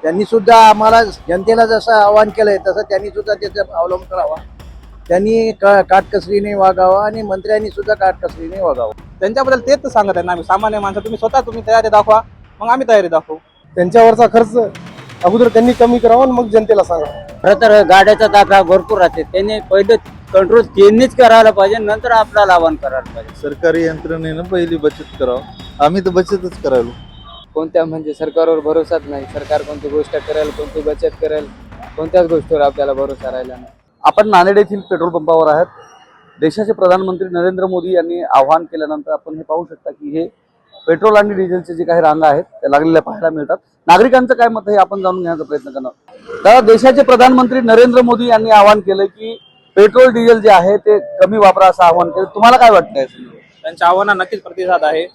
त्यांनी सुद्धा आम्हाला जनतेला जसं आवाहन केलंय तसं त्यांनी सुद्धा त्याचा अवलंब करावा. त्यांनी काटकसरीने वागावं आणि मंत्र्यांनी सुद्धा काटकसरीने वागावं. त्यांच्याबद्दल तेच तर सांगत आहे ना आम्ही सामान्य माणसं. तुम्ही तयारी दाखवा, मग आम्ही तयारी दाखवू. त्यांच्यावरचा खर्च अगोदर त्यांनी कमी करावा आणि मग जनतेला सांगा. खरं तर गाड्याचा ताफा भरपूर राहते, त्यांनी पहिले कंट्रोल त्यांनीच करायला पाहिजे, नंतर आपल्याला आवाहन करायला पाहिजे. सरकारी यंत्रणेनं पहिली बचत करावं. आम्ही तर बचतच करायलो. कोणत्या म्हणजे सरकारवर भरोसाच नाही. सरकार कोणती गोष्ट करेल, कोणती बचत करेल, कोणत्याच गोष्टीवर आपल्याला भरोसा राहिला नाही. आपण नांदेड येथील पेट्रोल पंपावर आहात. देशाचे प्रधानमंत्री नरेंद्र मोदी यांनी आवाहन केल्यानंतर आपण हे पाहू शकता की हे पेट्रोल आणि डिझेलचे जे काही रांगा आहेत त्या लागलेल्या पाहायला मिळतात. नागरिकांचं काय मत आहे आपण जाणून घेण्याचा प्रयत्न करणार. तर देशाचे प्रधानमंत्री नरेंद्र मोदी यांनी आवाहन केलं की पेट्रोल डिझेल जे आहे ते कमी वापरा असं आवाहन केलं. तुम्हाला काय वाटतंय? त्यांच्या आव्हानांना नक्कीच प्रतिसाद आहे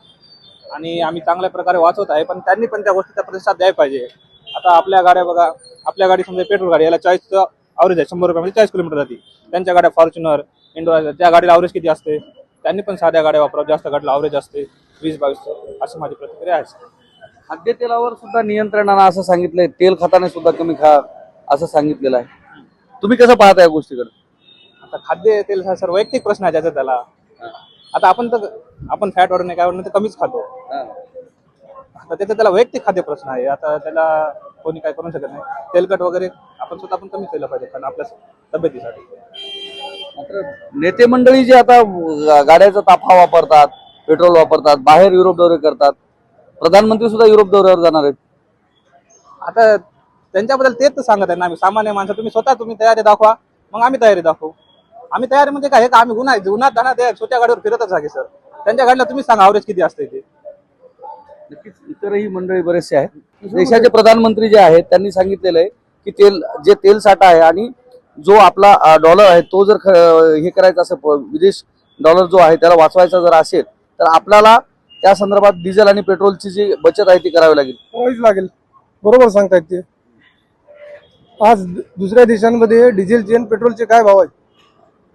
आणि आम्ही चांगल्या प्रकारे वाचवत आहे, पण त्यांनी पण त्या गोष्टीचा प्रतिसाद द्यायला पाहिजे. आता आपल्या गाड्या बघा, आपल्या गाडी समजा पेट्रोल गाडी याला 40 ॲव्हरेज आहे, 100 रुपयामध्ये 40 किलोमीटर जाते. त्यांच्या गाड्या फॉर्च्युनर इंडो त्या गाडीला ॲव्हरेज किती असते? त्यांनी पण साध्या गाड्या वापरावं, जास्त गाडीला ॲव्हरेज असते 20-22. अशी माझी प्रतिक्रिया आहे. खाद्यतेलावर सुद्धा नियंत्रण आणा असं सांगितलंय. तेल खाताना सुद्धा कमी खा असं सांगितलेलं आहे. तुम्ही कसं पाहता या गोष्टीकडे? आता खाद्य तेल हा सर वैयक्तिक प्रश्न आहे त्याचा. त्याला आता आपण फॅट वगैरे काय वगैरे कमीच खातो. आता त्याला वैयक्तिक खाद्य प्रश्न आहे. आता त्याला कोणी काय करू शकत नाही. तेलकट वगैरे आपण स्वतः पण कमी केलं पाहिजे कारण आपल्या तब्येतीसाठी. मात्र नेते मंडळी जे आता गाड्याचा ताफा वापरतात, पेट्रोल वापरतात, बाहेर युरोप दौरे करतात, प्रधानमंत्री सुद्धा युरोप दौऱ्यावर जाणार आहेत. आता त्यांच्याबद्दल तेच तर सांगत आहे ना आम्ही सामान्य माणसं. तुम्ही तयारी दाखवा, मग आम्ही तयारी दाखवू. आम्ही तयारी म्हणजे काय, आम्ही उन्हात जाणार त्या छोट्या गाडीवर फिरतच आहे सर. त्यांच्या गाडीला तुम्ही सांगा ॲव्हरेज किती असते ते. नक्कीच इतरही मंडळी बरेचसे आहेत. देशाचे प्रधानमंत्री जे आहेत त्यांनी सांगितलेलं आहे की तेल साठा आहे आणि जो आपला डॉलर आहे तो जर हे करायचा असेल, विदेश डॉलर जो आहे त्याला वाचवायचा जर असेल तर आपल्याला त्या संदर्भात डिझेल आणि पेट्रोलची जी बचत आहे ती करावी लागेल. बरोबर सांगतायत ते. आज दुसऱ्या देशांमध्ये डिझेलचे आणि पेट्रोलचे काय भाव आहेत,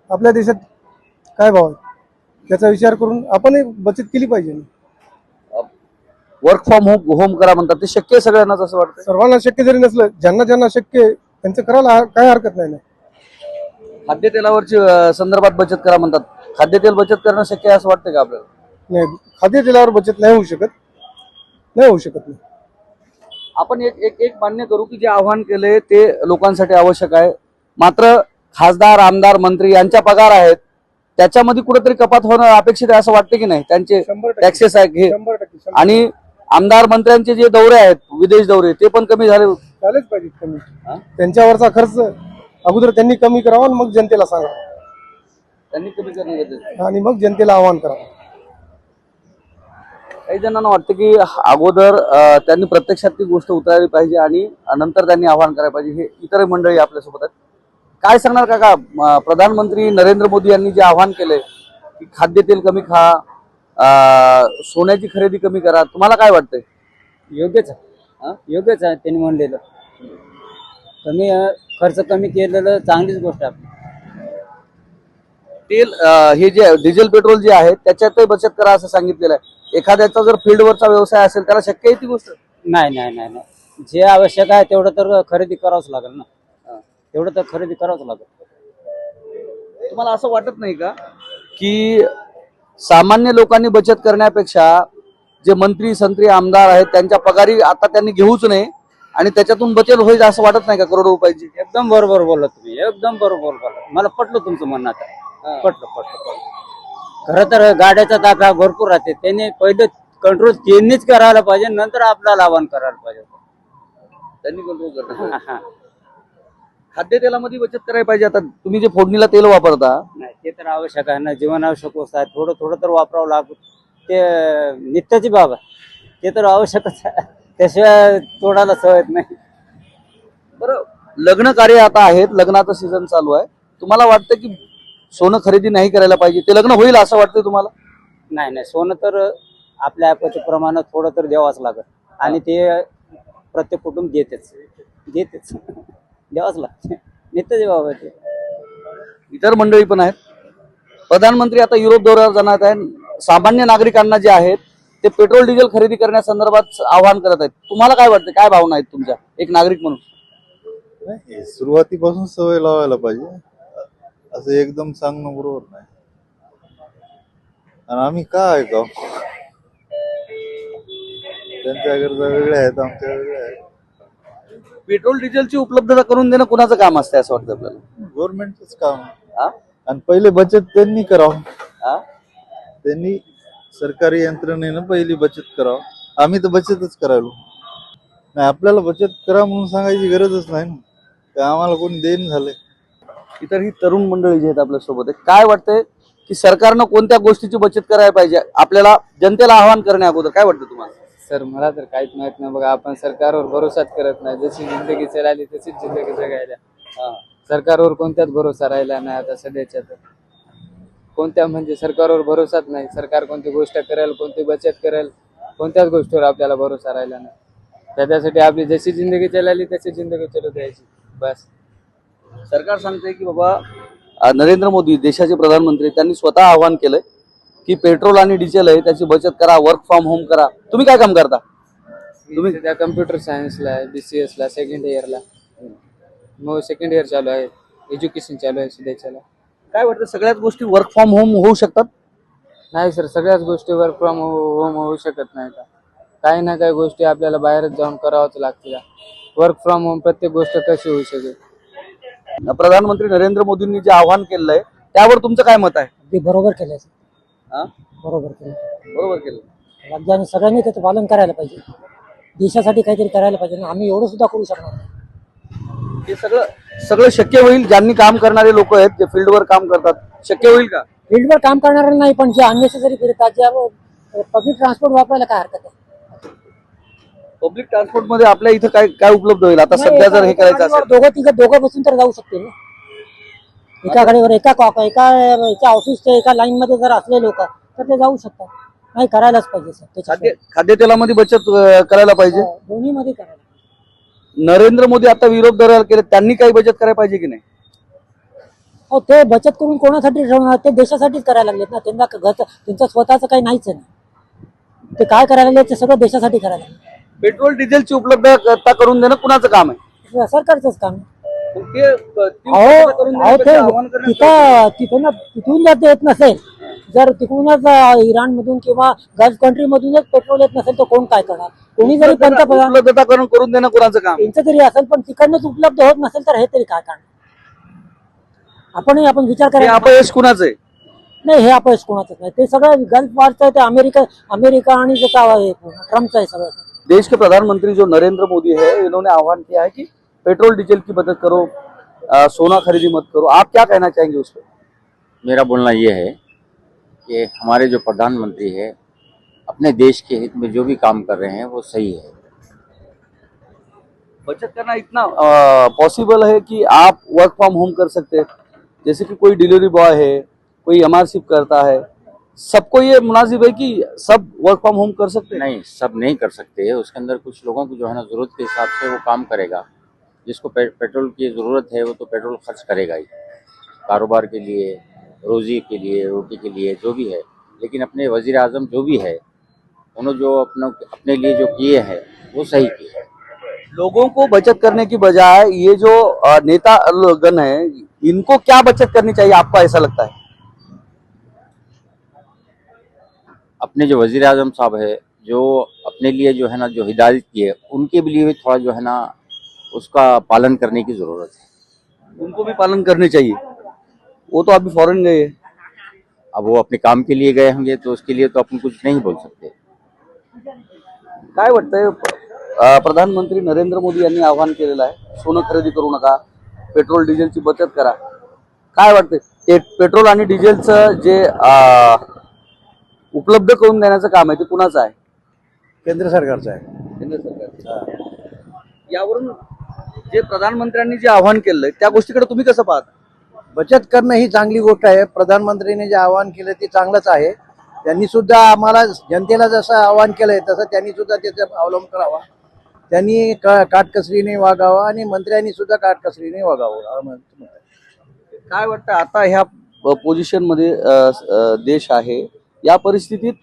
आपल्या देशात काय भाव आहेत, त्याचा विचार करून आपण बचत केली पाहिजे. वर्क फ्रॉम होम करा म्हणतात, ते शक्य आहे सगळ्यांनाच असं वाटतं? सर्वांना शक्य जरी नसलं, ज्यांना शक्य आहे त्यांचं करायला काय हरकत नाही ना. खाद्यतेलावरची संदर्भात बचत करा म्हणतात. खाद्यतेल बचत करणं शक्य आहे असं वाटतं का आपल्याला? नाही, खाद्यतेलावर बचत नाही होऊ शकत नाही. आपण एक मान्य करू की जे आव्हान केले ते लोकांसाठी आवश्यक आहे. मात्र खासदार, आमदार, मंत्री यांच्या पगार आहेत त्याच्यामध्ये कुठेतरी कपात होणं अपेक्षित आहे असं वाटतं की नाही? त्यांचे 100% टॅक्सेस आहेत हे 100% आणि आमदार मंत्र्यांचे जे दौरे आहेत, विदेश दौरे, ते पण कमी झालेच पाहिजे कमी. त्यांच्यावरचा खर्च अगोदर त्यांनी कमी करावा आणि मग जनतेला सांगा. त्यांनी कमी करणं गरजेचं. आणि मग जनतेला आवाहन करावं. काही जणांना वाटतं की अगोदर त्यांनी प्रत्यक्षात ती गोष्ट उतरायला पाहिजे आणि नंतर त्यांनी आवाहन करायला पाहिजे. हे इतर मंडळी आपल्यासोबत आहेत. काय सांगणार काका? प्रधानमंत्री नरेंद्र मोदी यांनी जे आवाहन केलंय की खाद्यतेल कमी खा, सोन्याची खरेदी कमी करा, तुम्हाला काय वाटतंय? योग्यच आहे त्यांनी म्हणलेलं. खर्च कमी केलेलं चांगलीच गोष्ट आहे. तेल हे जे डिझेल पेट्रोल जे आहे त्याच्यातही बचत करा असं सांगितलेलं आहे. एखाद्याचा जर फील्डवरचा व्यवसाय असेल त्याला शक्य आहे ती गोष्ट? नाही, जे आवश्यक आहे तेवढं तर खरेदी करावंच लागेल ना. तेवढं तर खरेदी करावंच लागेल. तुम्हाला असं वाटत नाही का की सामान्य लोकांनी बचत करण्यापेक्षा जे मंत्री, संत्री, आमदार आहेत त्यांच्या पगारी आता त्यांनी घेऊच नये आणि त्याच्यातून बचत होईल असं वाटत नाही का करोडो रुपयाची? एकदम बरोबर बोलला तुम्ही, एकदम बरोबर बोलला. मला पटलं तुमचं म्हणणं. आता पटलं. खरं तर गाड्याचा ताफा भरपूर राहते, त्यांनी पहिले कंट्रोल त्यांनीच करायला पाहिजे, नंतर आपल्याला आवाहन करायला पाहिजे. त्यांनी कंट्रोल करणार. खाद्यतेलामध्ये बचत करायला पाहिजे. आता तुम्ही जे फोडणीला तेल वापरता, नाही ते तर आवश्यक आहे ना, जीवनावश्यक वस्तू आहे. थोडं तर वापरावं लागतं. ते नित्याची बाब आहे, ते तर आवश्यकच आहे. त्याशिवाय तोडायला सवय नाही. बरं, लग्न कार्य आता आहेत, लग्नाचं सीझन चालू आहे. तुम्हाला वाटतं की सोनं खरेदी नाही करायला पाहिजे, ते लग्न होईल असं वाटतं तुम्हाला? नाही, सोनं तर आपल्या प्रमाणात थोडं तर द्यावंच लागत आणि ते प्रत्येक कुटुंब देतेच द्यावंच लागतं. नित्याची बाब आहे ते. इतर मंडळी पण आहेत. प्रधानमंत्री आता युरोप दौऱ्यावर जाणार आहेत. सामान्य नागरिकांना जे आहेत ते पेट्रोल डिझेल खरेदी करण्यासंदर्भात आवाहन करत आहेत. तुम्हाला काय वाटतं, काय भावना आहेत तुमच्या एक नागरिक म्हणून? नाही, सुरुवातीपासून सवय लावायला पाहिजे. असं एकदम सांगणं बरोबर नाही. आणि आम्ही काय ऐकाव, त्यांच्या गरजा वेगळ्या आहेत, आमच्या वेगळ्या आहेत. पेट्रोल डिझेलची उपलब्धता करून देणं कुणाचं काम असतं असं वाटतं आपल्याला? गव्हर्नमेंटच काम. हा? आणि पहिले बचत त्यांनी करावं. हा? त्यांनी सरकारी यंत्रणेनं पहिली बचत करावं. आम्ही तर बचतच करायलो नाही. आपल्याला बचत करा म्हणून सांगायची गरजच नाही ना, ते आम्हाला कोणी देईन झालंय. इतर ही तरुण मंडळी जी आहेत आपल्या सोबत आहे, काय वाटतंय की सरकारनं कोणत्या गोष्टीची बचत करायला पाहिजे? आपल्याला जनतेला आवाहन करण्या अगोदर काय वाटतं तुम्हाला? सर मला तर काहीच माहित नाही बघा. आपण सरकारवर भरोसाच करत नाही. जशी जिंदगी चालली तशीच जिंदगी जगायला. सरकारवर कोणत्याच भरोसा राहिला नाही आता सध्याच्या तर. कोणत्या म्हणजे सरकारवर भरोसाच नाही. सरकार कोणती गोष्ट करेल, कोणती बचत करेल, कोणत्याच गोष्टीवर आपल्याला भरोसा राहिला नाही. त्यासाठी आपली जशी जिंदगी चालली तशी जिंदगी चालू द्यायची बस. सरकार सांगतंय की बाबा नरेंद्र मोदी देशाचे प्रधानमंत्री त्यांनी स्वतः आवाहन केलंय की पेट्रोल आणि डिझेल आहे त्याची बचत करा, वर्क फ्रॉम होम करा. तुम्ही काय काम करता? तुम्ही त्या कम्प्युटर सायन्सला आहे, BCS ला सेकंड इयरला. मग सेकंड इयर चालू आहे, एज्युकेशन चालू आहे सध्याच्याला. काय वाटतं, सगळ्याच गोष्टी वर्क फ्रॉम होम होऊ शकतात? नाही सर, सगळ्याच गोष्टी वर्क फ्रॉम होम होऊ शकत नाही. काही ना काही गोष्टी आपल्याला बाहेरच जाऊन करावंच लागतील. वर्क फ्रॉम होम प्रत्येक गोष्ट कशी होऊ शकेल? प्रधानमंत्री नरेंद्र मोदींनी जे आवाहन केलंय त्यावर तुमचं काय मत आहे? ते बरोबर केलं. हा? बरोबर केलं. बरोबर केलं. राज्याने सगळ्यांनी त्याचं पालन करायला पाहिजे. देशासाठी काहीतरी करायला पाहिजे ना. आम्ही एवढं सुद्धा करू शकणार नाही. हे सगळं शक्य होईल? ज्यांनी काम करणारे लोक आहेत, जे फील्डवर काम करतात, शक्य होईल का? फील्डवर काम करणार नाही, पण जे अननेसेसरी फिरतात, जे पब्लिक ट्रान्सपोर्ट वापरायला काय हरकत आहे? पब्लिक ट्रान्सपोर्ट मध्ये आपल्या इथं काय काय उपलब्ध होईल आता सध्या जर हे करायचं असेल? दोघं बसून तर जाऊ शकतील ना. एका गाडीवर एका ऑफिसच्या एका लाईन मध्ये जर असले लोक तर ते जाऊ शकतात. नाही, करायलाच पाहिजे सर. खाद्यतेलामध्ये बचत करायला पाहिजे. दोन्ही मध्ये करायला. नरेंद्र मोदी आता विरोध दराला केले, त्यांनी काही बचत करायला पाहिजे की नाही? हो, ते बचत करून कोणासाठी ठेवणार? ते देशासाठीच करायला लागलेत ना. त्यांचं स्वतःचं काही नाहीच आहे ना. ते काय करायला लागले ते सगळं देशासाठी करायला लागले. पेट्रोल डिझेलची उपलब्धता करून देणं कुणाचं काम आहे? सरकारचंच काम. तिथून जर येत नसेल, जर तिकडूनच इराण मधून किंवा गल्फ कंट्री मधूनच पेट्रोल येत नसेल तर कोण काय करणार? कोणी जरी पंतप्रधान उपलब्धता करून देणं कुणाचं काम? त्यांचं जरी असेल पण तिकडनंच उपलब्ध होत नसेल तर हे तरी काय करणार? आपण विचार करायला. अपयश कुणाचं आहे? नाही, हे अपयश कोणाचंच नाही. ते सगळं गल्फ वॉरचं आहे. ते अमेरिका आणि जे ट्रम्पचं आहे सगळं. देश के प्रधानमंत्री जो नरेंद्र मोदी है, इन्होंने आह्वान किया है कि पेट्रोल डीजल की बचत करो, सोना खरीदी मत करो. आप क्या कहना चाहेंगे उस पर? मेरा बोलना ये है कि हमारे जो प्रधानमंत्री है अपने देश के हित में जो भी काम कर रहे हैं वो सही है. बचत करना इतना पॉसिबल है कि आप वर्क फ्रॉम होम कर सकते हैं. जैसे कि कोई डिलीवरी बॉय है, कोई एमआरसी करता है, सबको ये मुनासिब है कि सब वर्क फ्रॉम होम कर सकते हैं? नहीं, सब नहीं कर सकते. उसके अंदर कुछ लोगों को जो है ना जरूरत के हिसाब से वो काम करेगा. जिसको पेट्रोल की जरूरत है वो तो पेट्रोल खर्च करेगा ही, कारोबार के लिए, रोजी के लिए, रोटी के लिए, जो भी है. लेकिन अपने वजीर आजम जो भी है उन्होंने जो अपने लिए जो किए हैं वो सही किए हैं. लोगों को बचत करने की बजाय ये जो नेता गण है, इनको क्या बचत करनी चाहिए आपको ऐसा लगता है? अपने जो वजीर आजम साहब है जो अपने लिए जो है ना जो हिदायत की है उनके लिए भी थोड़ा जो है ना उसका पालन करने की जरूरत है. उनको भी पालन करने चाहिए. वो तो अभी फॉरेन गए हैं. अब वो अपने काम के लिए गए होंगे तो उसके लिए तो अपन कुछ नहीं बोल सकते. काय वाटतंय, प्रधानमंत्री नरेंद्र मोदी यांनी आवाहन केलेलं आहे, सोनं खरेदी करू नका, पेट्रोल डिझेलची बचत करा. काय वाटतंय, ते पेट्रोल आणि डिझेलचं जे उपलब्ध करून देण्याचं काम आहे ते कुणाचं आहे? केंद्र सरकारचं आहे. केंद्र सरकारचं. यावरून जे प्रधानमंत्र्यांनी जे आवाहन केलंय त्या गोष्टीकडे तुम्ही कसं पाहता? बचत करणं ही चांगली गोष्ट आहे. प्रधानमंत्रीने जे आवाहन केलं ते चांगलंच आहे. त्यांनी सुद्धा आम्हाला जनतेला जसं आवाहन केलंय तसं त्यांनी सुद्धा त्याचा अवलंब करावा. त्यांनी काटकसरीने वागावं आणि मंत्र्यांनी सुद्धा काटकसरीने वागावं. काय वाटतं, आता ह्या पोझिशन मध्ये देश आहे, या परिस्थितीत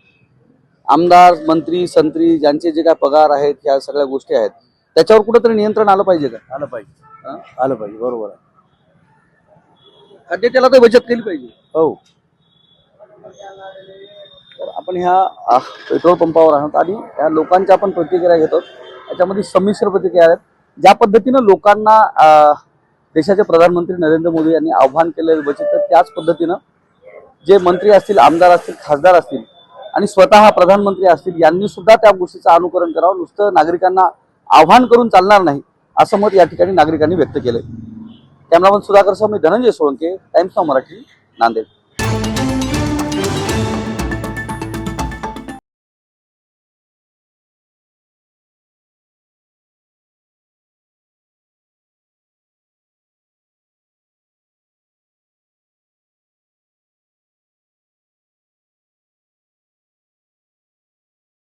आमदार मंत्री संत्री ज्यांचे जे काय पगार आहेत ह्या सगळ्या गोष्टी आहेत त्याच्यावर कुठेतरी नियंत्रण आलं पाहिजे का? आलं पाहिजे, हा? आलं पाहिजे, बरोबर आहे. खाद्यतेला तर बचत केली पाहिजे. हो. तर आपण ह्या पेट्रोल पंपावर आहोत आणि या लोकांच्या आपण प्रतिक्रिया घेतो. याच्यामध्ये संमिश्र प्रतिक्रिया आहेत. ज्या पद्धतीनं लोकांना देशाचे प्रधानमंत्री नरेंद्र मोदी यांनी आव्हान केलेलं बचत, तर त्याच पद्धतीनं जे मंत्री असतील, आमदार असतील, खासदार असतील आणि स्वतः प्रधानमंत्री असतील यांनी सुद्धा त्या गोष्टीचं अनुकरण करावं. नुसतं नागरिकांना आव्हान करून चालणार नाही असं मत या ठिकाणी नागरिकांनी व्यक्त केलंय. कॅमेरामन सुधाकर सह मी धनंजय सोळंके, टाइम्स ऑफ मराठी, नांदेड.